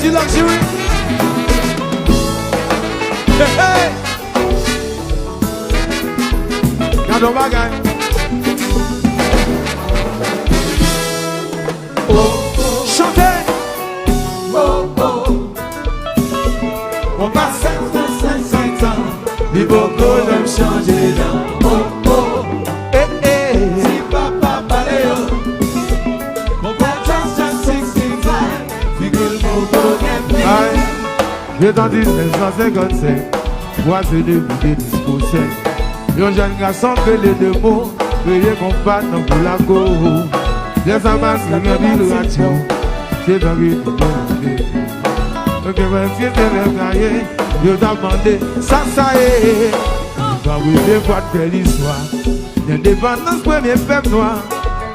Energy Luxury. Hey, hey. Gado bagay. Chantez. On passe 5 ans, les bocaux n'ont changé là. Eh, eh. Si papa paléo, mon père just 65, figure le boco gagne. Aïe, j'ai dans 1955, moi c'est de bouger disposé. Yon jeune garçon fait les deux mots, veuillez combattre pour la go. Les amas qui me dit le ratio, c'est dans le monde. Ok, merci de le gagner, je t'ai demandé, ça est. Tu vas oui des fois de belle histoire, l'indépendance premier peuple noir.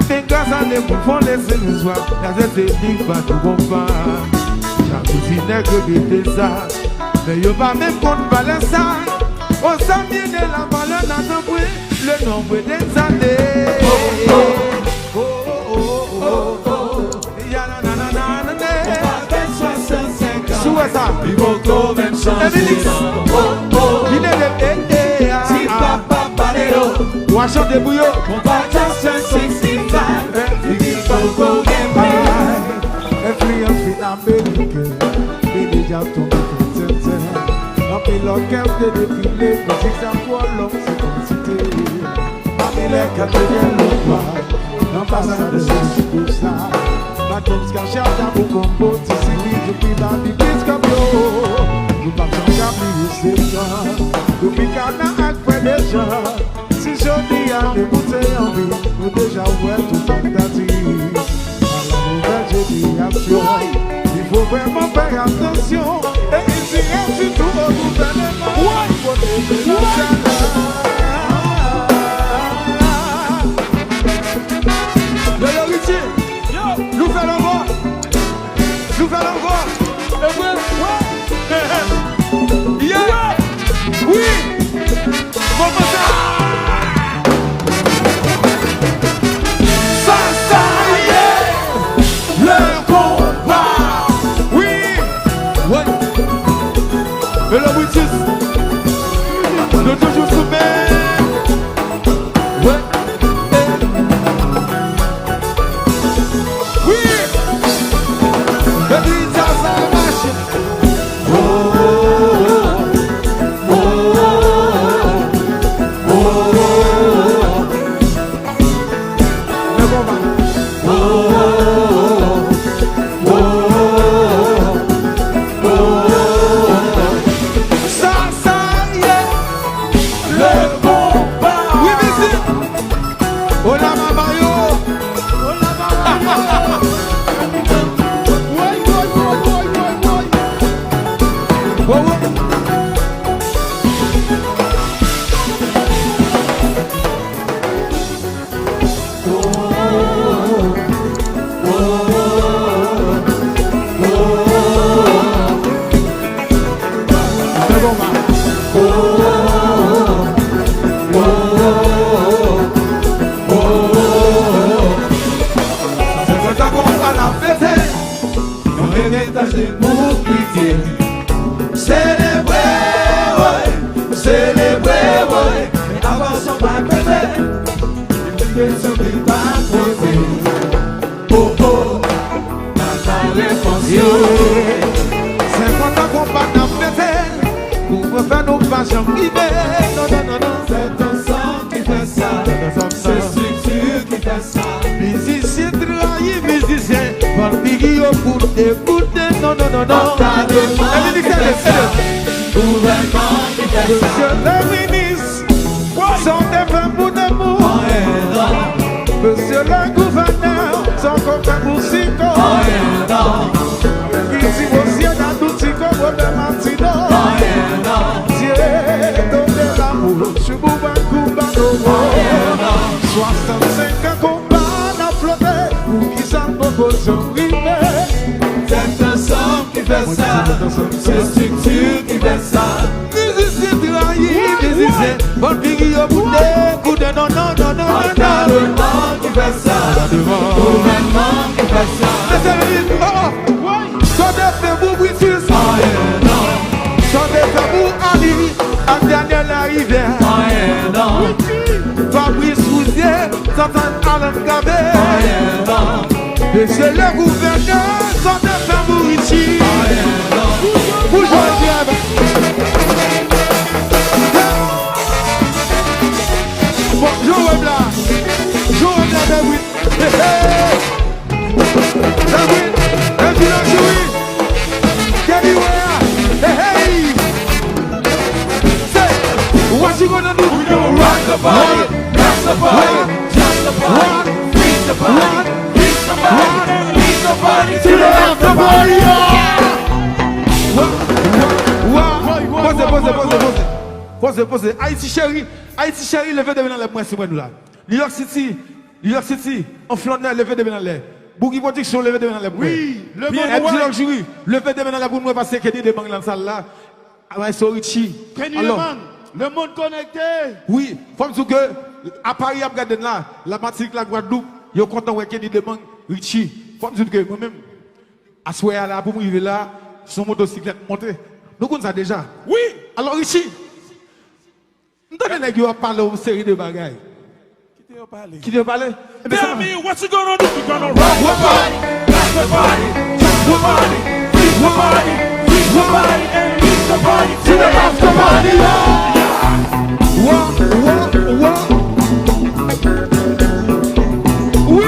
Des gars à les bouffons laisser le soir, la tête est big, pas de combat. La cousine n'est que des désastres, mais y'a pas même qu'on valait ça. On s'en vient de la valeur dans le bruit, le nombre des années. Les bocaux même changé là. Si papa paléo, ou à chanter bouillot, mon père just 65, figure le boco gagne. influence américaine, et déjà tombé comme c'était. En pilote, de défilé, mais si ça pour l'homme, c'est comme cité. Parmi les quatrièmes lois, l'ambassadeur de tout ça. Ma tombe cachée à mon combo, c'est depuis la biblis comme yo. Nous partons qu'à c'est ça. Depuis Cana après des gens. Si je dis à des bouteilles en vie, nous déjà ouverts tout en d'attitude. À la nouvelle génération, il faut vraiment faire attention. Et ici, surtout au gouvernement, il faut protéger la chaleur. Le héritier, nous faisons l'envoi. Nous faisons l'envoi. Yeah. Oui. Bon, Ça y est, le combat. oui. Ouais. Et le British de toujours soumettre. Ouais. Oui. Le British ça marche. Monsieur le ministre, sont des femmes pour d'amour. Monsieur le gouverneur, sont comme des moussicos. Ici aussi, on a tout petit comme le matino. Dieu, donne l'amour, je vous vois combat au monde. 65 ans combat à flotter, pour qui s'en propose un rivet. C'est un son qui fait ça, c'est structure qui fait ça. Bon figure au bout des coups de non, non, non, non, non, gouvernement qui fait ça, gouvernement qui fait ça. Oh, quand on fait hiver. Fabrice Rousier, s'entend Alain Gabé. Monsieur le gouverneur, s'entend Fabrici. Bonjour, bonjour, Bla. Bonjour, Bla, oui. David, un village, oui. Anywhere, hey. Say, what you gonna do? We gonna rock the body, rock the body, just the body, beat the body, beat the body, beat the body to the after party. Pose. Haïti chéri, levez de dans les points sur nous là. New York City, en Flandre, levez de dans les. Boogie Production, levez de dans les points. Oui, le bien bon luxury, levez de dans les pour nous passer que des banques dans la salle là. Ouais, c'est Richie. Le monde connecté. Oui, faut dire que à Paris, à regarder là, la Martinique, la Guadeloupe, ils sont contents qu'il y ait des banques Richie. Faut dire que moi-même, à ce là, pour me là, son motocyclette montée. Nous connaissons ça déjà. Oui. Alors Richie, nous devons parler d'une série de bagailles. Qui te parle? Tell me what you gonna do? You gonna rock the body, rock the body, rock the body, beat the body, beat the body, and beat the body to the after party. Oui.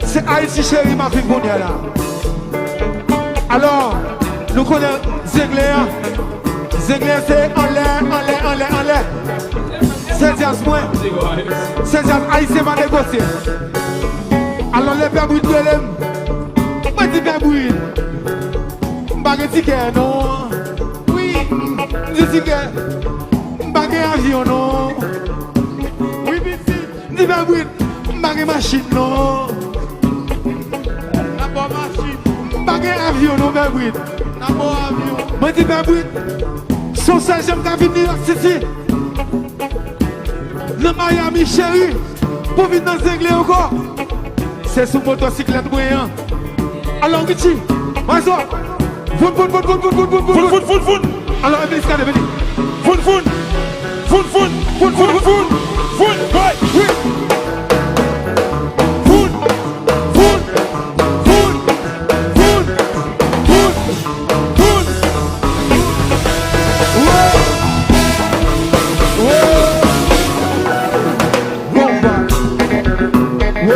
C'est Haïti chéri, ma fille bonne là. Alors, nous connaissons Zengler. Zengler, c'est en l'air. C'est Jazz moins. C'est Jazz Haïtien va négocier. Alors, les pères bruits de l'aime. Moi, je dis père bruit. M'bague ticket, non. Oui, dis ticket. M'bague avion, non. Oui, petit. Dis père bruit. M'bague machine, non. Bagay avion, non, mais oui. D'abord avion. Moi, dis ben oui. Son seul j'aime qu'à venir New York City. Le Miami, chéri. Pour venir dans Zinglé encore. C'est sous motocyclette brillant. Alors, Richie, mais ça. Foun. Alors, venez, venez. Foun. Ouais. Oui.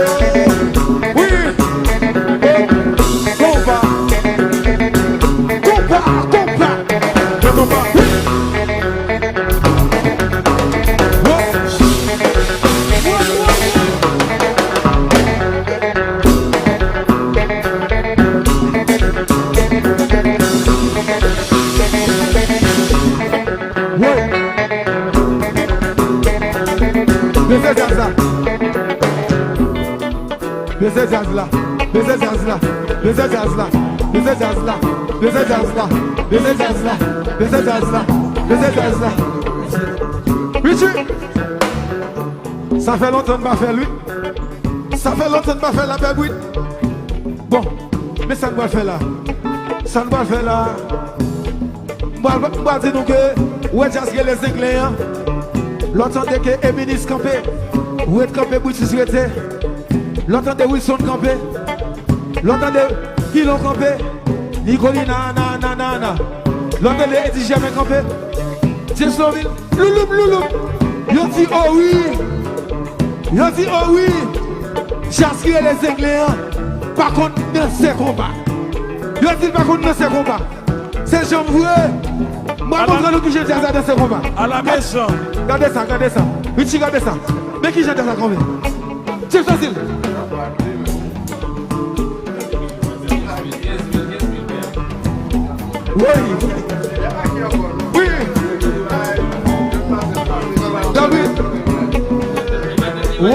Richie, ça fait longtemps que je fais lui. Ça fait longtemps que je fais la bébouille. Bon, mais ça ne va faire là. Ça ne va faire là. Moi, je dis donc que ouais, j'ai les Anglais. L'entendre que Eminis campé. Où est campé pour se souhaiter. L'entendre Wilson campé. L'entendre Kilo campé. Nicolina, na. L'entendre Eddie jamais campé. Jessoville, louloup. Yo dit oh oui. J'assure les Anglais. Par contre, dans ces combats. Yo dit par contre dans ces combats. C'est j'en veux. Moi, je montre que j'ai déjà dans ces combats. À la maison. Regardez ça. Richie, regardez ça. Mais qui j'ai déjà combien? C'est facile. Oui. David. Oui.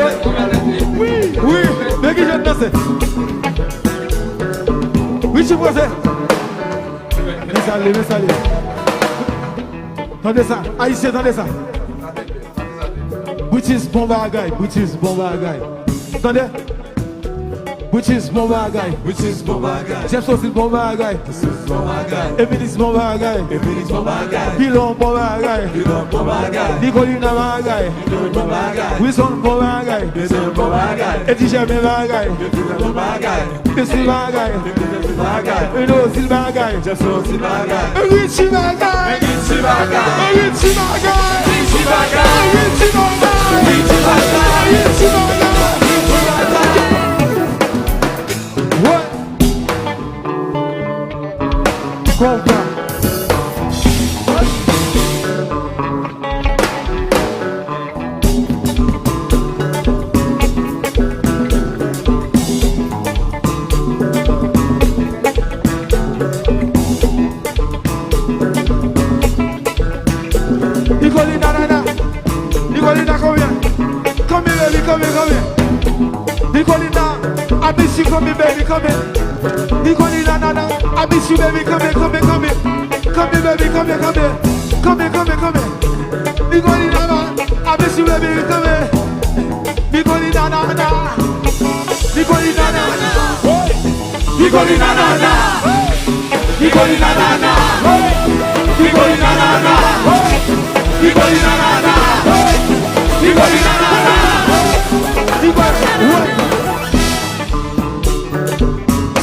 Mais qui j'ai dansé? Richie, vous savez. Mais salut. Attendez ça. Haïtien, attendez ça. Boutis bon bagay. Attendez. Boutis bon bagay. Jeff Sosil bon bagay. Emilis bon bagay. Pilon bon bagay. Nicolina bagay. Wilson bon bagay. Eddie Jamais bagay. Tessie bagay. Uno Sil bagay. Richie bagay. What? Compra. Nicolina combien? Combien? Nicolina, I miss you, come baby, come here. Nicolina, nana, I miss you, baby, come here. Come here, baby, come here. Nicolina, I miss you, baby, come here. Nicolina, nana.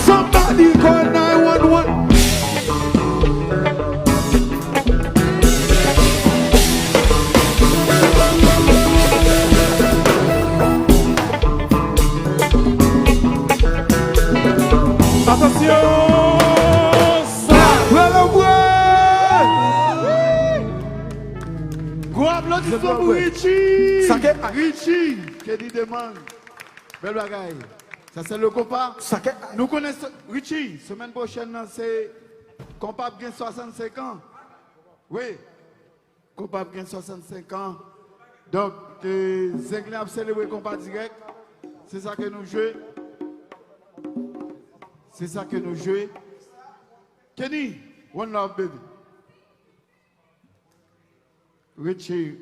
Somebody call 911. Attention, ça. Gros applaudissement pour Richie. Richie. Qui dit demande. Belle bagaille. Ça c'est le compas. Nous connaissons Richie. Semaine prochaine, c'est compas gagne 65 ans. Oui. Compas gagne 65 ans. Donc, les Anglais ont célébré compas direct. C'est ça que nous jouons. Kenny, one love baby. Richie.